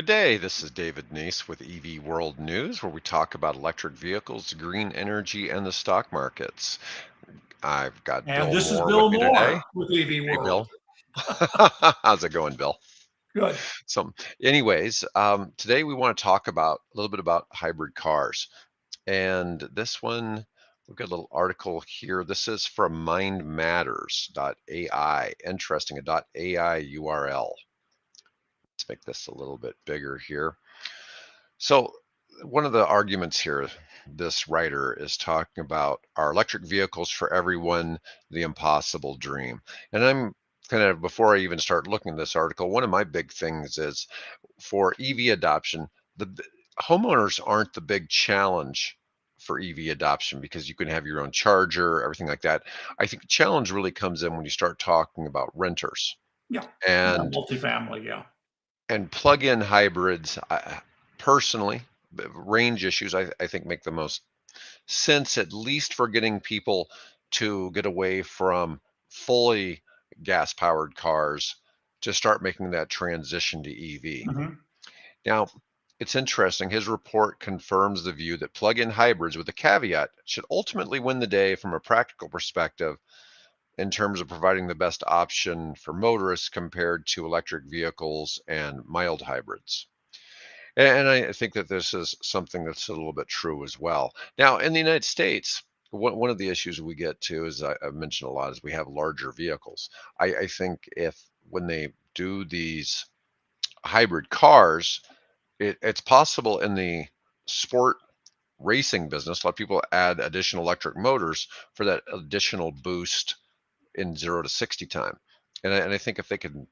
day. This is David Neese with EV World News, where we talk about electric vehicles, green energy, and the stock markets. I've got And Bill this is Moore with Bill me Moore today. with AV Hey, World. Bill. How's it going, Bill? Good. So, today we want to talk about a little bit about hybrid cars. And this one, we've got a little article here. This is from mindmatters.ai. Interesting, a .ai URL. Let's make this a little bit bigger here. So, one of the arguments here, this writer is talking about are electric vehicles for everyone the impossible dream? And I'm kind of, before I even start looking at this article, one of my big things is for EV adoption, homeowners aren't the big challenge for EV adoption because you can have your own charger, everything like that. I think the challenge really comes in when you start talking about renters Yeah. Yeah. and Multifamily. Yeah. plug-in hybrids. Personally, range issues I think make the most sense, at least for getting people to get away from fully gas-powered cars to start making that transition to EV. hmm Now, it's interesting. His report confirms the view that plug-in hybrids, with a caveat, should ultimately win the day from a practical perspective in terms of providing the best option for motorists compared to electric vehicles and mild hybrids. And I think that this is something that's a little bit true as well. Now, in the United States, one of the issues we get to, as I've mentioned a lot, is we have larger vehicles. I think if when they do these hybrid cars, it's possible in the sport racing business, a lot of people add additional electric motors for that additional boost in 0 to 60 time. And I think if they could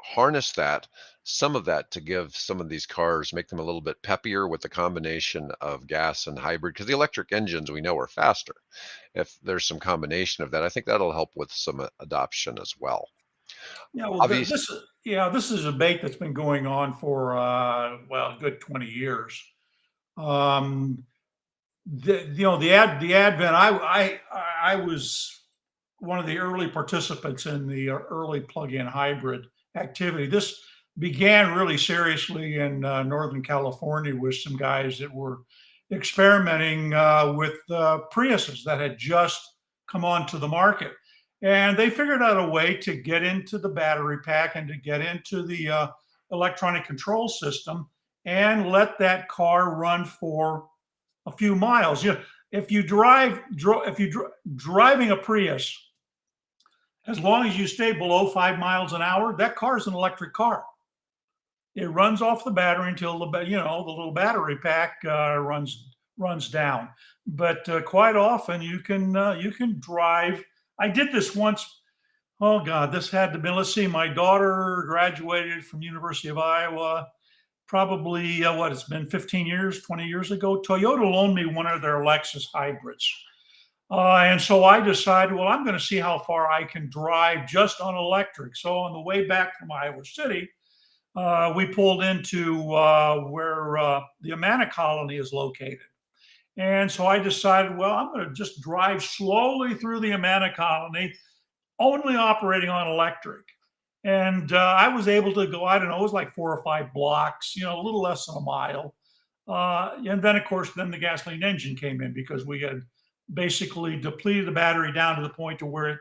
harness that, some of that, to give some of these cars, make them a little bit peppier with the combination of gas and hybrid, because the electric engines we know are faster. If there's some combination of that, I think that'll help with some adoption as well. Yeah. Well, Obviously, this is a debate that's been going on for a good 20 years. Um, the advent. I was one of the early participants in the early plug-in hybrid activity. This began really seriously in Northern California with some guys that were experimenting with Priuses that had just come onto the market. And they figured out a way to get into the battery pack and to get into the electronic control system and let that car run for a few miles. If you driving a Prius, as long as you stay below 5 miles an hour, that car is an electric car. It runs off the battery until the little battery pack runs down. But quite often you can drive. I did this once. Oh God, this had to be. Let's see. My daughter graduated from University of Iowa. Probably what, it's been 15 years, 20 years ago. Toyota loaned me one of their Lexus hybrids. And so I decided, well, I'm going to see how far I can drive just on electric. So on the way back from Iowa City, we pulled into where the Amana colony is located. And so I decided, well, I'm going to just drive slowly through the Amana colony, only operating on electric. And I was able to go, I don't know, it was like 4 or 5 blocks, a little less than a mile. And then, of course, then the gasoline engine came in because we had basically depleted the battery down to the point to where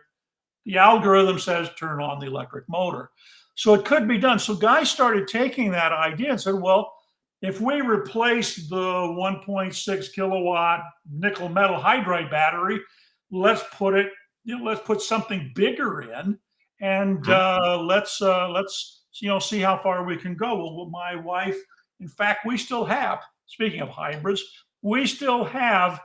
the algorithm says turn on the electric motor. So it could be done. So guys started taking that idea and said, well, if we replace the 1.6 kilowatt nickel metal hydride battery, let's put something bigger in, and let's see how far we can go. Well, my wife, in fact, we still have. Speaking of hybrids, we still have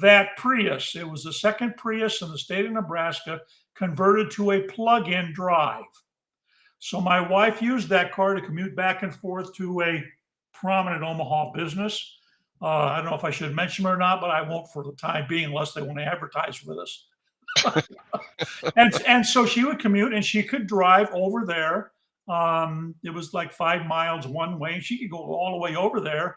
that Prius. It was the second Prius in the state of Nebraska converted to a plug-in drive. So my wife used that car to commute back and forth to a prominent Omaha business. I don't know if I should mention them or not, but I won't for the time being unless they want to advertise with us. and so she would commute and she could drive over there. It was like 5 miles one way, and she could go all the way over there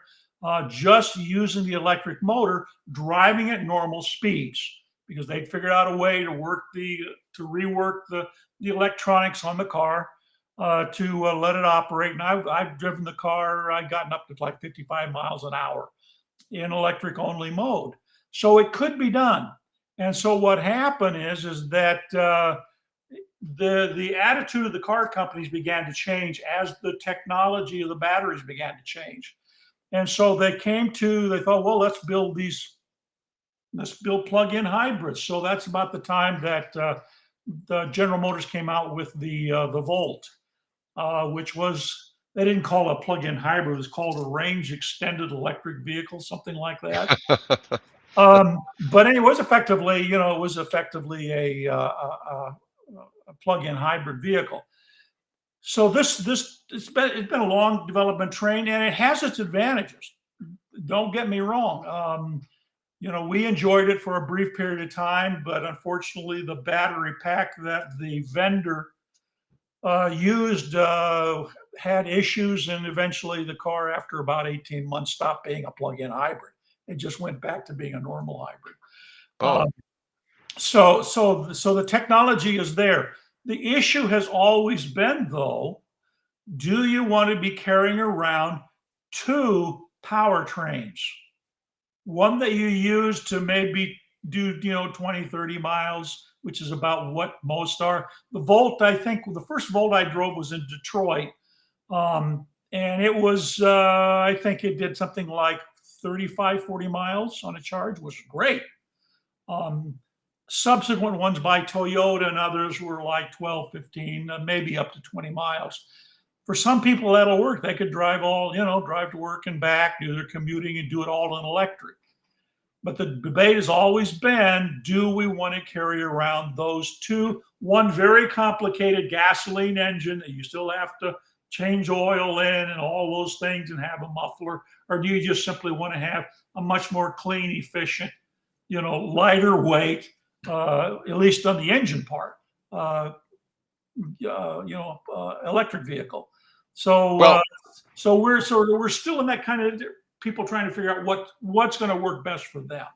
just using the electric motor, driving at normal speeds, because they'd figured out a way to rework the electronics on the car to let it operate. And I've driven the car, I've gotten up to like 55 miles an hour in electric only mode. So it could be done. And so what happened is that the attitude of the car companies began to change as the technology of the batteries began to change. And so they thought, well, let's build plug-in hybrids. So that's about the time that the General Motors came out with the Volt, which was, they didn't call it a plug-in hybrid, it was called a range extended electric vehicle, something like that. But anyway, it was effectively a plug-in hybrid vehicle. So it's been a long development train, and it has its advantages. Don't get me wrong. We enjoyed it for a brief period of time, but unfortunately, the battery pack that the vendor used had issues, and eventually the car, after about 18 months, stopped being a plug-in hybrid. It just went back to being a normal hybrid. Oh, So the technology is there. The issue has always been, though, do you want to be carrying around two powertrains? One that you use to maybe do 20, 30 miles, which is about what most are. The Volt, I think the first Volt I drove was in Detroit. And it was, I think it did something like 35, 40 miles on a charge, was great. Um, Subsequent ones by Toyota and others were like 12, 15, maybe up to 20 miles. For some people, that'll work. They could drive drive to work and back, do their commuting and do it all in electric. But the debate has always been, do we want to carry around those two? One very complicated gasoline engine that you still have to change oil in and all those things and have a muffler, or do you just simply want to have a much more clean, efficient, lighter weight, at least on the engine part, electric vehicle? So, well, we're still in that kind of people trying to figure out what's going to work best for them.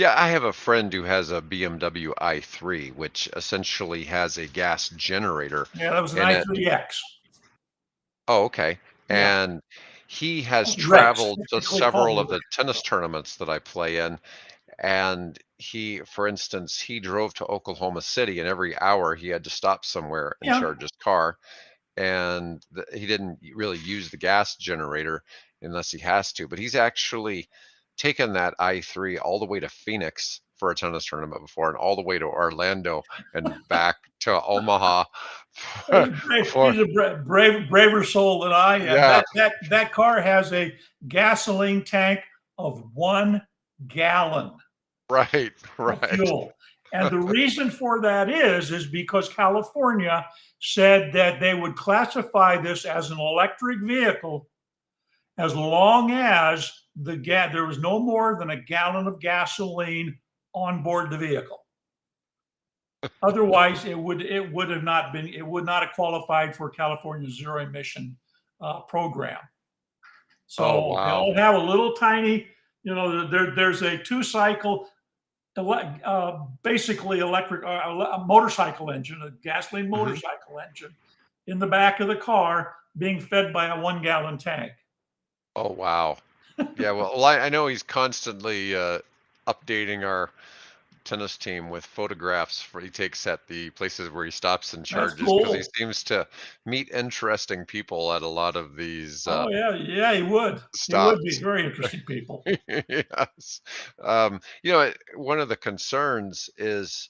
yeah, I have a friend who has a BMW i3, which essentially has a gas generator Yeah, that was an in it. i3X. Oh, okay. Yeah, And he has Rex, traveled to technically several called of the Rex. tennis tournaments that I play in. And for instance, he drove to Oklahoma City, and every hour he had to stop somewhere and Yeah, charge his car. And he didn't really use the gas generator unless he has to. But he's actually taken that i3 all the way to Phoenix for a tennis tournament before, and all the way to Orlando and back to Omaha for he's a braver soul than I am. yeah, That car has a gasoline tank of 1 gallon right, of right. fuel. And the reason for that is because California said that they would classify this as an electric vehicle as long as there was no more than a gallon of gasoline on board the vehicle. Otherwise, it would not have qualified for California's zero emission program. Oh, So they wow. all have a little tiny, there's a 2-cycle, basically electric, a motorcycle engine, a gasoline Hmm. motorcycle engine in the back of the car being fed by a 1 gallon tank. Oh, wow. Yeah, well, I know he's constantly updating our tennis team with photographs he takes at the places where he stops and That's charges, because he cool. seems to meet interesting people at a lot of these Oh yeah, yeah, he would. He would be stops. very interesting people. Yes. One of the concerns is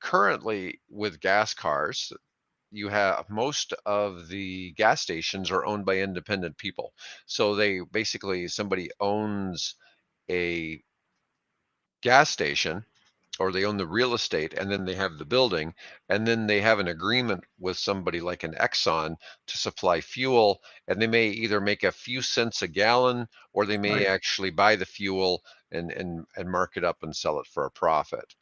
currently with gas cars, you have most of the gas stations are owned by independent people. So they basically, somebody owns a gas station, or they own the real estate, and then they have the building, and then they have an agreement with somebody like an Exxon to supply fuel, and they may either make a few cents a gallon, or they may Right. actually buy the fuel and mark it up and sell it for a profit.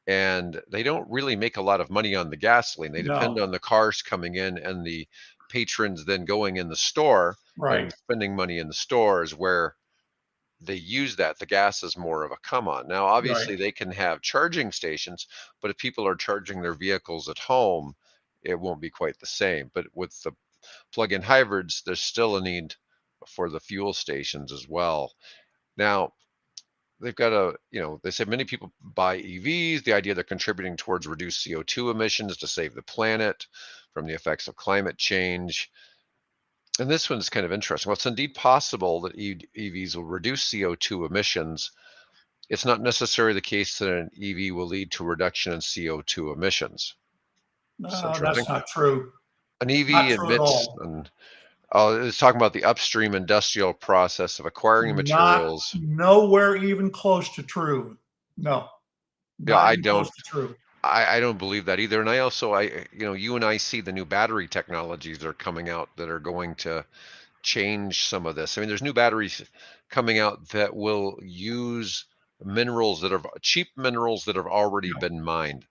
And they don't really make a lot of money on the gasoline. They depend No. on the cars coming in and the patrons then going in the store and Right. spending money in the stores, where they use that. The gas is more of a come on. Now, Right. obviously, they can have charging stations, but if people are charging their vehicles at home, it won't be quite the same. But with the plug-in hybrids, there's still a need for the fuel stations as well. Now, they've got they say many people buy EVs, the idea they're contributing towards reduced CO2 emissions to save the planet from the effects of climate change. And this one's kind of interesting. Well, it's indeed possible that EVs will reduce CO2 emissions. It's not necessarily the case that an EV will lead to a reduction in CO2 emissions. It's No, interesting. that's not true. An Not EV true at emits, all. and it's talking about the upstream industrial process of acquiring Not materials. nowhere even close to true. No, Yeah, not I even close don't, to true. I don't believe that either. And I also, you and I see the new battery technologies that are coming out that are going to change some of this. I mean, there's new batteries coming out that will use minerals that are cheap minerals that have already Yeah, been mined.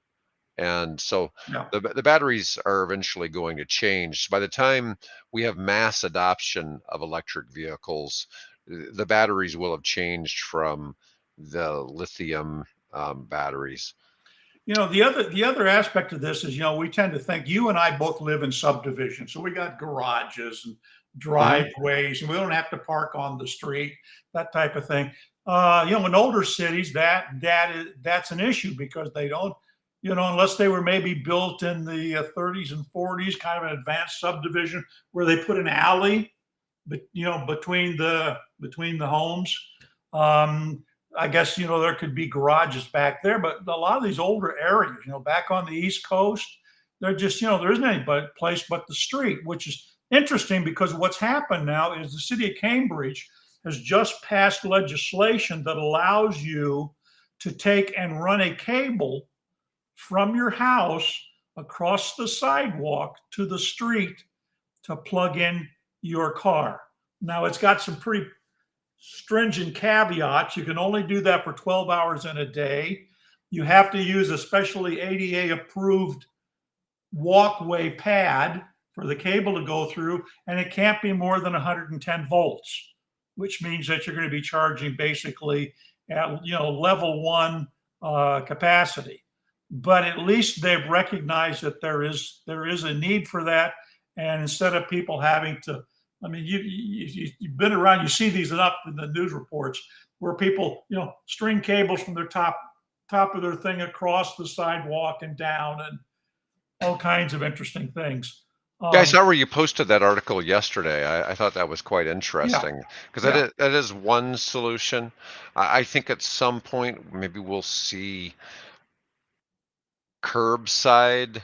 And so yeah. the batteries are eventually going to change. By the time we have mass adoption of electric vehicles, the batteries will have changed from the lithium batteries. The other aspect of this is, we tend to think you and I both live in subdivisions, so we got garages and Hmm. driveways, and we don't have to park on the street, that type of thing. In older cities, that's an issue because they don't, unless they were maybe built in the 30s and 40s, kind of an advanced subdivision where they put an alley, but between the homes. Um, I guess there could be garages back there, but a lot of these older areas, back on the East Coast, they're just there isn't any place but the street, which is interesting because what's happened now is the city of Cambridge has just passed legislation that allows you to take and run a cable from your house across the sidewalk to the street to plug in your car. Now it's got some pretty stringent caveats. You can only do that for 12 hours in a day. You have to use a specially ADA approved walkway pad for the cable to go through, and it can't be more than 110 volts, which means that you're going to be charging basically at level one capacity. But at least they've recognized that there is a need for that, and instead of people having to, I mean, you've been around, you see these enough in the news reports where people string cables from their top of their thing across the sidewalk and down, and all kinds of interesting things. Yeah, I Um, saw where you posted that article yesterday. I thought that was quite yeah, interesting because yeah. that is one solution. I think at some point maybe we'll see curbside,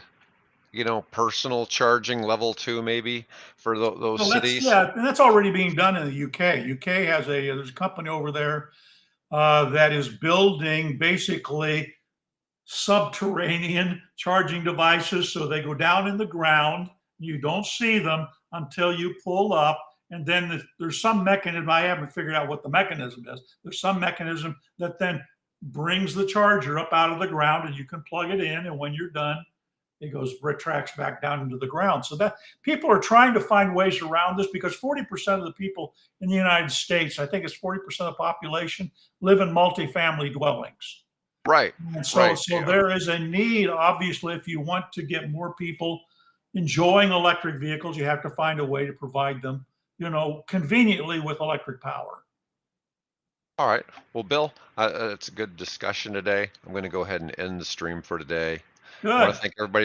personal charging level two maybe for those Well, that's cities. yeah, and that's already being done in the UK. UK has there's a company over there that is building basically subterranean charging devices. So they go down in the ground. You don't see them until you pull up. And then there's some mechanism, I haven't figured out what the mechanism is. There's some mechanism that then brings the charger up out of the ground and you can plug it in. And when you're done, it goes retracts back down into the ground. So that people are trying to find ways around this because 40% of the people in the United States, I think it's 40% of the population, live in multifamily dwellings. Right, And so, right. so Yeah. there is a need, obviously, if you want to get more people enjoying electric vehicles, you have to find a way to provide them, conveniently with electric power. All right. Well, Bill, it's a good discussion today. I'm going to go ahead and end the stream for today. I want Good. to thank everybody